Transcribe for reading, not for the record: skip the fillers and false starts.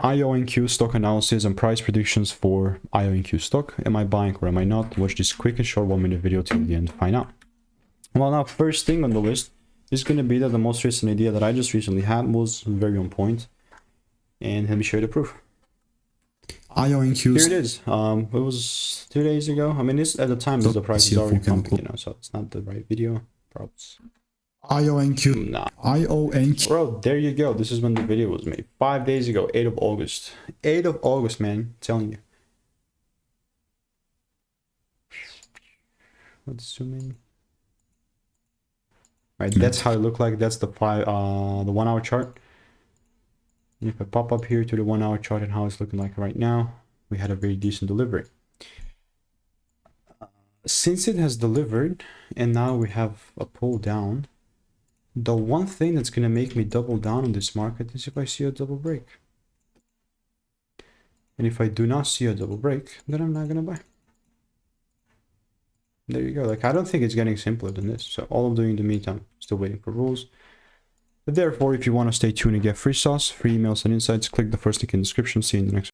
IONQ stock analysis and price predictions for IONQ stock. Am I buying or am I not? Watch this quick and short 1 minute video till the end to find out. Well, now first thing on the list is going to be that the most recent idea that I just recently had was very on point. And let me show you the proof. IONQ. Here it is. It was 2 days ago. I mean, it's at the time the price is already pumping, you know, so it's not the right video. Props. IONQ. Nah. IONQ. Bro, there you go. This is when the video was made. 5 days ago, 8th of August. 8th of August, man. I'm telling you. Let's zoom in. Right, that's how it looked like. That's the 1 hour chart. And if I pop up here to the 1 hour chart and how it's looking like right now, we had a very decent delivery. Since it has delivered and now we have a pull down, the one thing that's going to make me double down on this market is if I see a double break. And if I do not see a double break, then I'm not going to buy. There you go. Like, I don't think it's getting simpler than this. So all I'm doing in the meantime, still waiting for rules. But therefore, if you want to stay tuned and get free sauce, free emails and insights, click the first link in the description. See you in the next